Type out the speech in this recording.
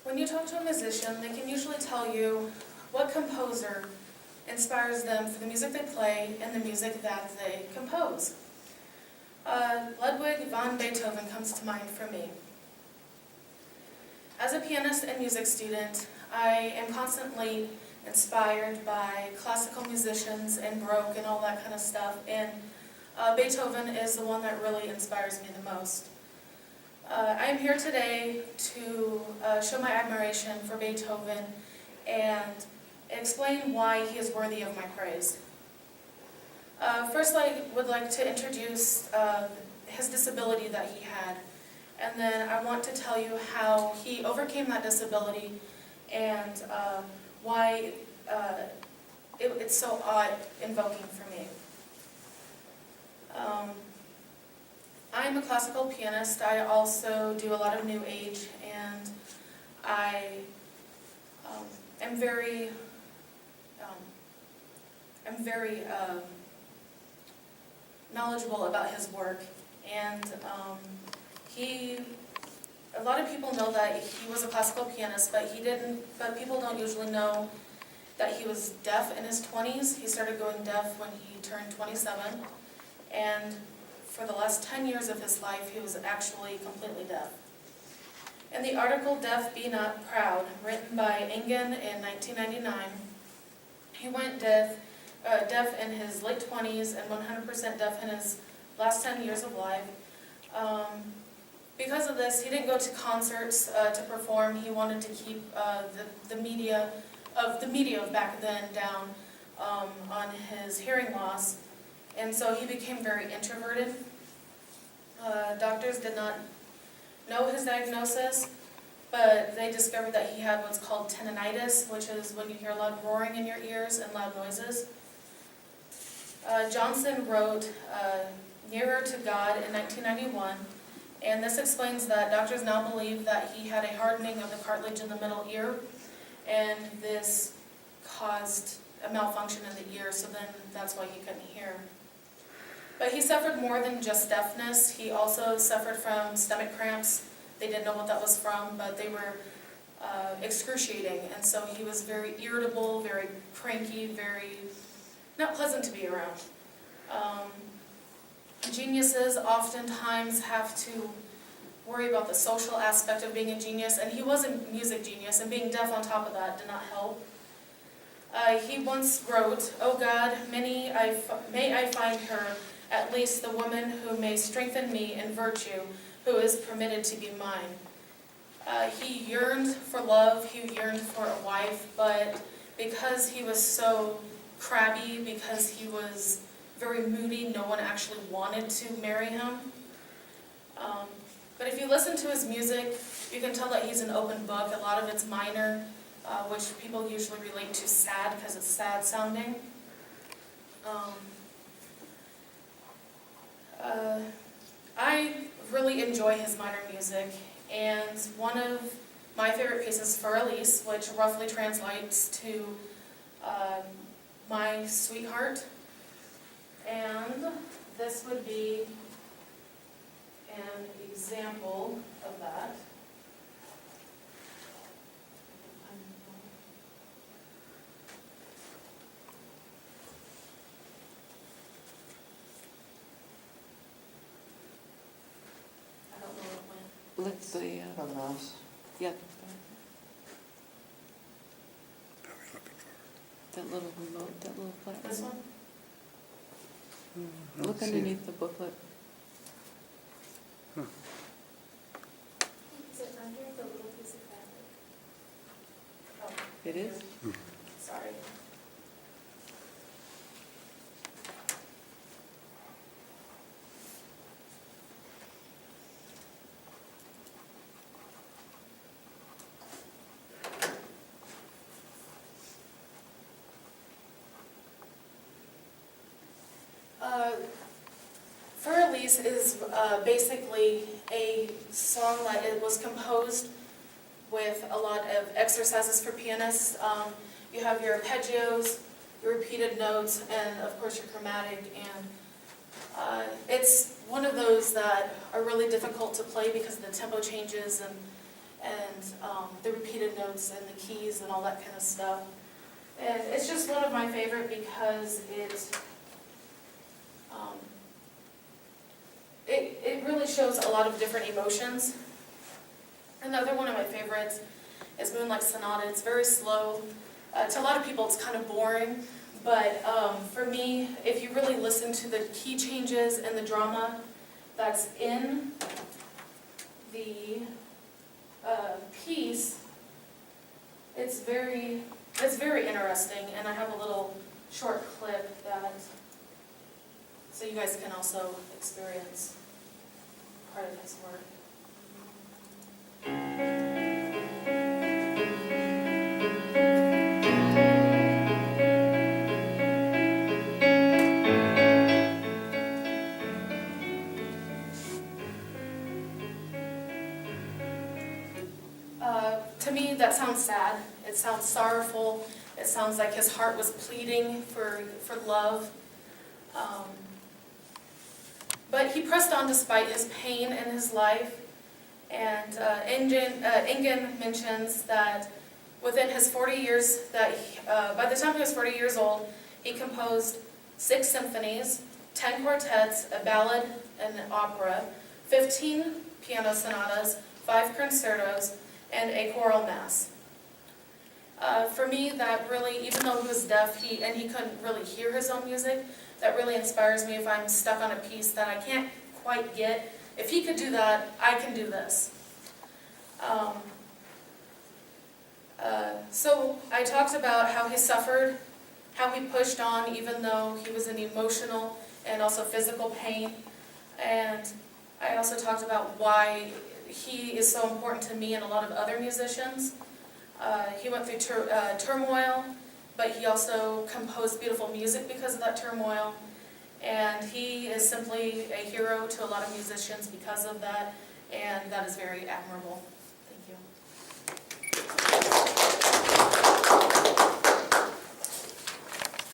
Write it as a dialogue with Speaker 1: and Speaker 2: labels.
Speaker 1: When you talk to a musician, they can usually tell you what composer inspires them for the music they play and the music that they compose. Ludwig van Beethoven comes to mind for me. As a pianist and music student, I am constantly inspired by classical musicians and Baroque and all that kind of stuff, and Beethoven is the one that really inspires me the most. I am here today to show my admiration for Beethoven and explain why he is worthy of my praise. First, I would like to introduce his disability that he had, and then I want to tell you how he overcame that disability and why it's so awe-invoking for me. I'm a classical pianist. I also do a lot of New Age, and I am very knowledgeable about his work. And a lot of people know that he was a classical pianist, but people don't usually know that he was deaf in his 20s. He started going deaf when he turned 27, and for the last 10 years of his life, he was actually completely deaf. In the article Deaf Be Not Proud, written by Engen in 1999, he went deaf in his late 20s and 100% deaf in his last 10 years of life. Because of this, he didn't go to concerts to perform. He wanted to keep the media of back then down on his hearing loss. And so he became very introverted. Doctors did not know his diagnosis, but they discovered that he had what's called tinnitus, which is when you hear a loud roaring in your ears and loud noises. Johnson wrote Nearer to God in 1991, and this explains that doctors now believe that he had a hardening of the cartilage in the middle ear, and this caused a malfunction in the ear, so then that's why he couldn't hear. But he suffered more than just deafness. He also suffered from stomach cramps. They didn't know what that was from, but they were excruciating. And so he was very irritable, very cranky, very not pleasant to be around. Geniuses oftentimes have to worry about the social aspect of being a genius, and he was a music genius, and being deaf on top of that did not help. He once wrote, "Oh God, may I find her, at least the woman who may strengthen me in virtue, who is permitted to be mine." He yearned for love, he yearned for a wife, but because he was so crabby, because he was very moody, no one actually wanted to marry him. But if you listen to his music, you can tell that he's an open book. A lot of it's minor, which people usually relate to sad because it's sad sounding. I really enjoy his minor music, and one of my favorite pieces, For Elise, which roughly translates to My Sweetheart, and this would be an example of that. I don't know what went.
Speaker 2: Let's see.
Speaker 3: On the mouse.
Speaker 2: Yeah. That little remote, that little flat
Speaker 1: This
Speaker 2: remote.
Speaker 1: one?
Speaker 2: Look underneath the booklet.
Speaker 1: Is it under the little piece of fabric? Oh,
Speaker 2: It is?
Speaker 1: sorry. For Elise is basically a song that it was composed with a lot of exercises for pianists. You have your arpeggios, your repeated notes, and of course your chromatic. And it's one of those that are really difficult to play because of the tempo changes, and and the repeated notes and the keys and all that kind of stuff. And it's just one of my favorite because it really shows a lot of different emotions. Another one of my favorites is Moonlight Sonata. It's very slow. To a lot of people it's kind of boring, but for me, if you really listen to the key changes and the drama that's in the piece, it's very interesting, and I have a little short clip that, so you guys can also experience part of his work. To me, that sounds sad. It sounds sorrowful. It sounds like his heart was pleading for love. But he pressed on despite his pain in his life. And Ingen mentions that within his 40 years, by the time he was 40 years old, he composed 6 symphonies, 10 quartets, a ballad, and an opera, 15 piano sonatas, 5 concertos, and a choral mass. For me, that really, even though he was deaf and he couldn't really hear his own music, that really inspires me if I'm stuck on a piece that I can't quite get. If he could do that, I can do this. So I talked about how he suffered, how he pushed on even though he was in emotional and also physical pain. And I also talked about why he is so important to me and a lot of other musicians. He went through turmoil, but he also composed beautiful music because of that turmoil. And he is simply a hero to a lot of musicians because of that, and that is very admirable.